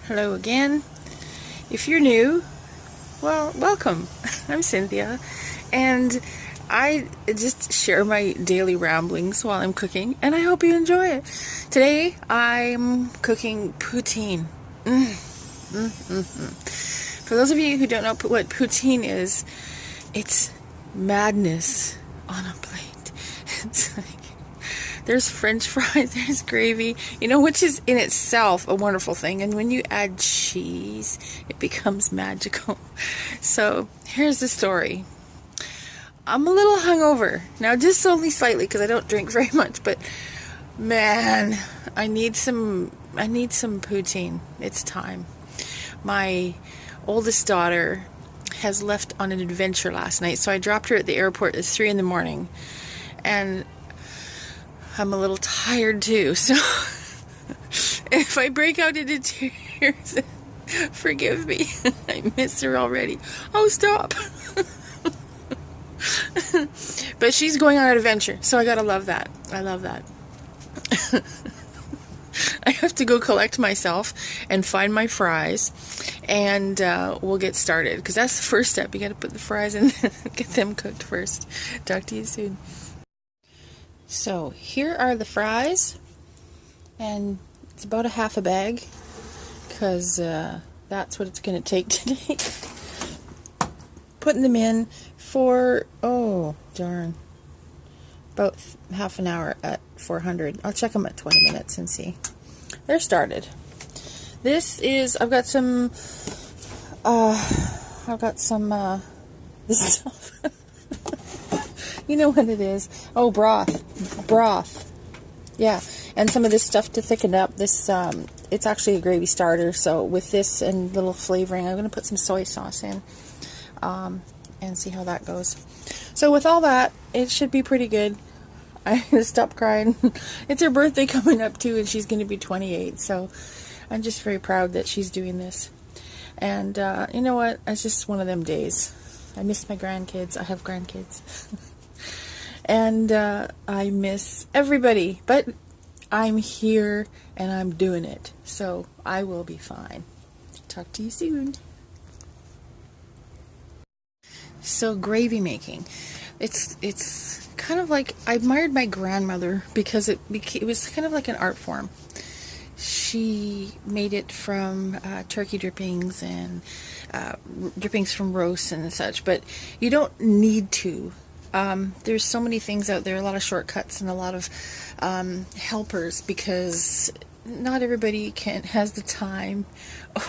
Hello again. If you're new, well, welcome. I'm Cynthia, and I just share my daily ramblings while I'm cooking, and I hope you enjoy it. Today, I'm cooking poutine. For those of you who don't know what poutine is, it's madness on a plate. It's like, there's french fries, there's gravy, which is in itself a wonderful thing. And when you add cheese, it becomes magical. So here's the story. I'm a little hungover. Now, just only slightly because I don't drink very much, but man, I need some poutine. It's time. My oldest daughter has left on an adventure last night, so I dropped her at the airport at 3 in the morning. And I'm a little tired too, so if I break out into tears, forgive me. I miss her already. Oh, stop. But she's going on an adventure, so I gotta love that. I love that. I have to go collect myself and find my fries, and we'll get started, because that's the first step. You gotta put the fries in, get them cooked first. Talk to you soon. So here are the fries, and it's about a half a bag, because that's what it's going to take today. Putting them in for, oh darn, about half an hour at 400. I'll check them at 20 minutes and see. They're started. This is, I've got some this stuff. You know what it is. Oh, broth. Yeah, and some of this stuff to thicken up. This, it's actually a gravy starter, so with this and little flavoring, I'm going to put some soy sauce in, and see how that goes. So with all that, it should be pretty good. I'm going to stop crying. It's her birthday coming up, too, and she's going to be 28, so I'm just very proud that she's doing this. And, you know what? It's just one of them days. I miss my grandkids. I have grandkids. And I miss everybody, but I'm here and I'm doing it, so I will be fine. Talk to you soon. So gravy making, it's kind of like, I admired my grandmother because it was kind of like an art form. She made it from turkey drippings and drippings from roasts and such, but you don't need to. There's so many things out there, a lot of shortcuts and a lot of helpers, because not everybody has the time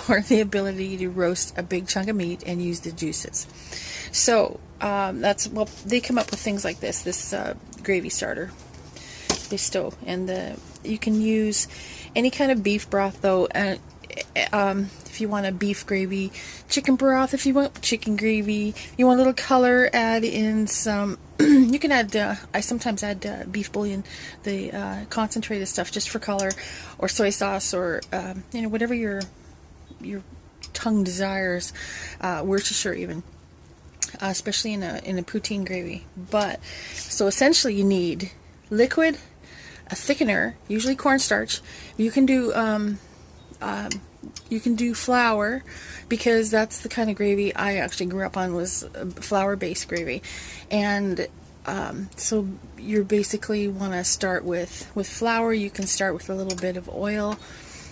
or the ability to roast a big chunk of meat and use the juices. So they come up with things like this gravy starter, Bisto, and you can use any kind of beef broth though. If you want a beef gravy, chicken broth, if you want chicken gravy, you want a little color, add in some, you can add, I sometimes add beef bouillon, the concentrated stuff just for color, or soy sauce, or, whatever your tongue desires, Worcestershire even, especially in a poutine gravy. But, so essentially you need liquid, a thickener, usually cornstarch. You can do flour, because that's the kind of gravy I actually grew up on, was flour-based gravy. And so you basically want to start with flour. You can start with a little bit of oil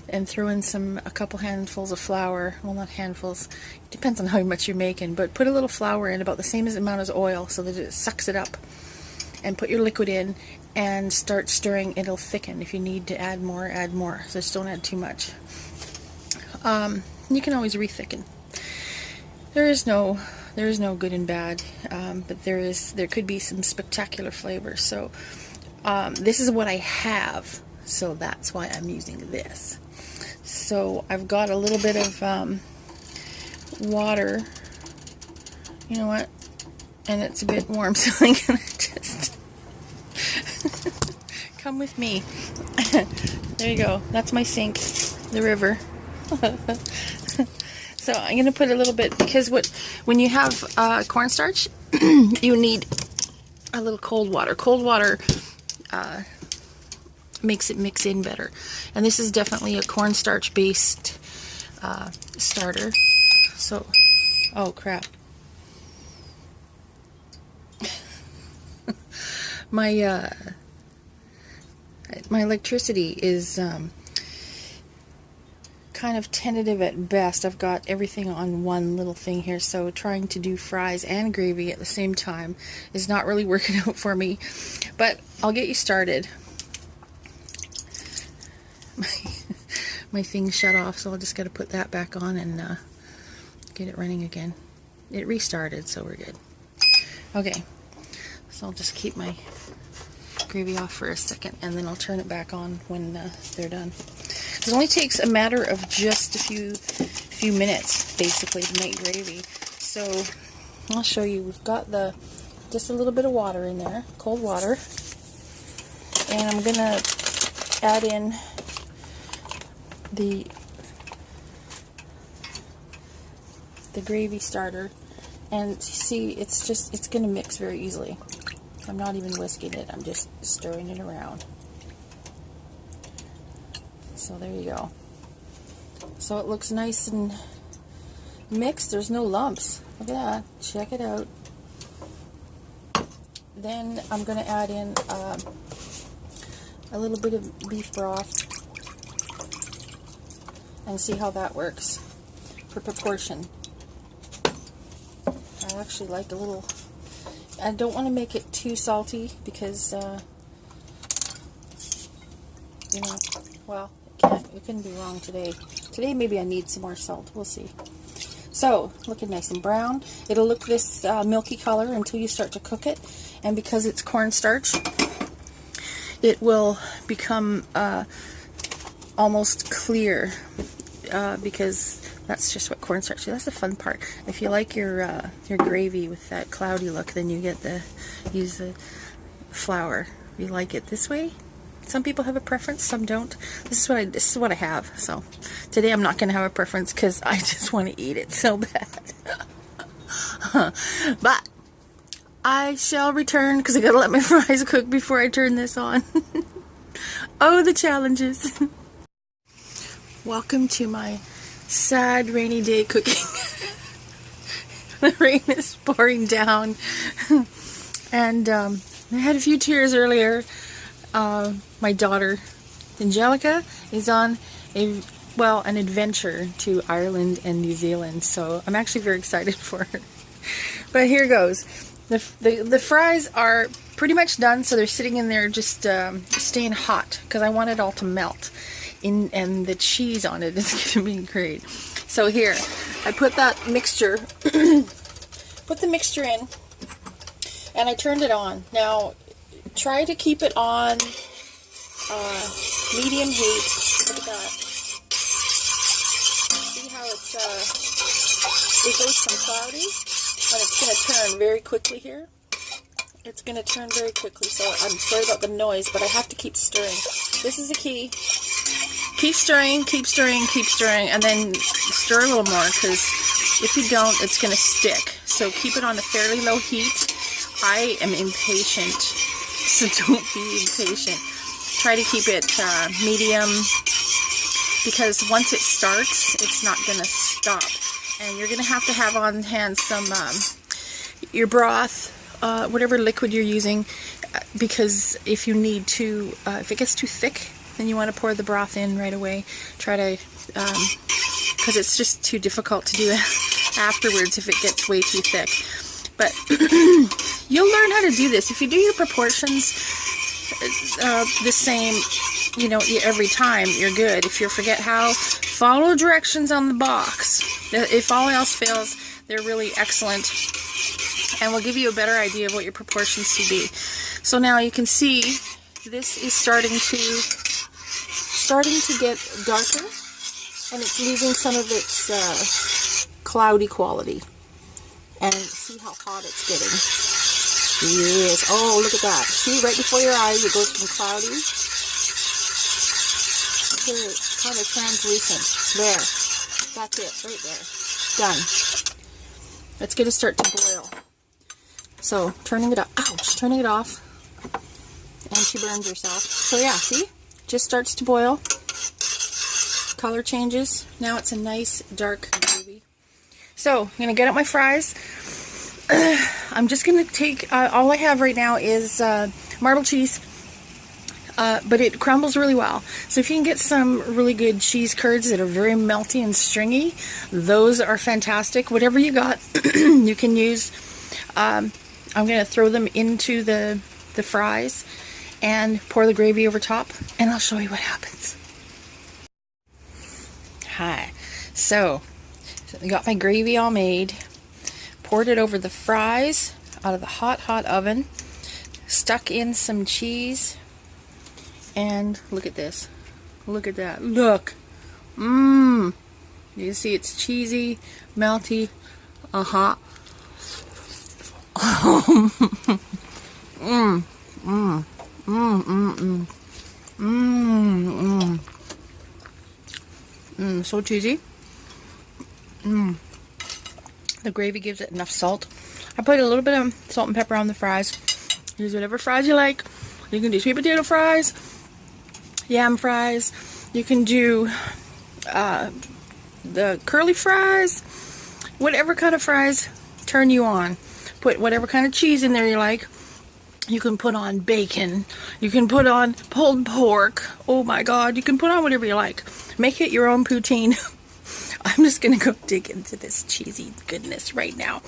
and throw in a couple handfuls of flour. Well, not handfuls, it depends on how much you're making, but put a little flour in, about the same amount as oil, so that it sucks it up. And put your liquid in and start stirring. It'll thicken. If you need to add more, add more. So just don't add too much. You can always re-thicken. There is no good and bad, but there could be some spectacular flavors. So this is what I have, so that's why I'm using this. So I've got a little bit of water. You know what? And it's a bit warm, so I'm gonna just come with me. There you go. That's my sink, the river. So I'm going to put a little bit, because when you have cornstarch, you need a little cold water. Cold water makes it mix in better. And this is definitely a cornstarch based starter. So, oh crap. My my electricity is kind of tentative at best. I've got everything on one little thing here, so trying to do fries and gravy at the same time is not really working out for me, but I'll get you started. My thing shut off, so I'll just got to put that back on and get it running again. It restarted, so we're good. Okay, so I'll just keep my gravy off for a second, and then I'll turn it back on when they're done. It only takes a matter of just a few minutes, basically, to make gravy. So I'll show you. We've got just a little bit of water in there, cold water, and I'm gonna add in the gravy starter, and see, it's gonna mix very easily. I'm not even whisking it, I'm just stirring it around. So there you go. So it looks nice and mixed. There's no lumps. Look at that. Check it out. Then I'm going to add in a little bit of beef broth and see how that works for proportion. I actually like a little... I don't want to make it too salty because, you know, well, it couldn't be wrong today. Today maybe I need some more salt. We'll see. So, looking nice and brown. It'll look this milky color until you start to cook it. And because it's cornstarch, it will become almost clear because that's just what cornstarch is. That's the fun part. If you like your gravy with that cloudy look, then you get use the flour. You like it this way. Some people have a preference, some don't. This is what I have. So today I'm not going to have a preference because I just want to eat it so bad. But I shall return because I got to let my fries cook before I turn this on. Oh, the challenges. Welcome to my sad rainy day cooking. The rain is pouring down. And I had a few tears earlier. My daughter Angelica is on an adventure to Ireland and New Zealand, so I'm actually very excited for her. But here goes. The fries are pretty much done, so they're sitting in there just staying hot because I want it all to melt. And the cheese on it is going to be great. So here, I put that mixture, put the mixture in, and I turned it on. Now, try to keep it on medium heat. Look at that. See how it goes from cloudy, and it's going to turn very quickly here. It's going to turn very quickly, so I'm sorry about the noise, but I have to keep stirring. This is the key. Keep stirring, keep stirring, keep stirring, and then stir a little more, because if you don't, it's going to stick. So keep it on a fairly low heat. I am impatient, so don't be impatient. Try to keep it medium, because once it starts, it's not going to stop. And you're going to have on hand some, your broth, whatever liquid you're using, because if you need to, if it gets too thick, then you want to pour the broth in right away. Try to, because it's just too difficult to do afterwards if it gets way too thick. But you'll learn how to do this. If you do your proportions the same, you know, every time, you're good. If you forget how, follow directions on the box. If all else fails, they're really excellent and will give you a better idea of what your proportions should be. So now you can see this is starting to get darker, and it's losing some of its cloudy quality. And see how hot it's getting. Yes. Oh, look at that. See, right before your eyes, it goes from cloudy to kind of translucent. There. That's it, right there. Done. It's going to start to boil. So, turning it up. Ouch! Turning it off. And she burns herself. So yeah, see? Just starts to boil. color changes. Now it's a nice dark gravy. So I'm gonna get out my fries. I'm just gonna take all I have right now is marble cheese, but it crumbles really well. So if you can get some really good cheese curds that are very melty and stringy, those are fantastic. Whatever you got, you can use. I'm gonna throw them into the fries and pour the gravy over top, and I'll show you what happens. Hi. So I got my gravy all made, poured it over the fries out of the hot oven, stuck in some cheese, and look at this. Look at that. Look. Mmm. You see it's cheesy, melty. Mmm. Mmm. Mmm. Mmm. Mmm. Mmm. So cheesy. Mmm. The gravy gives it enough salt. I put a little bit of salt and pepper on the fries. Use whatever fries you like. You can do sweet potato fries, yam fries. You can do the curly fries. Whatever kind of fries turn you on. Put whatever kind of cheese in there you like. You can put on bacon. You can put on pulled pork. Oh my God, you can put on whatever you like. Make it your own poutine. I'm just gonna go dig into this cheesy goodness right now.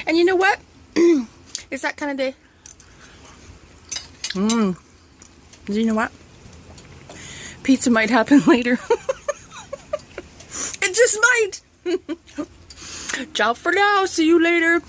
And you know what? It's that kind of day. You know what? Pizza might happen later. It just might. Ciao for now. See you later.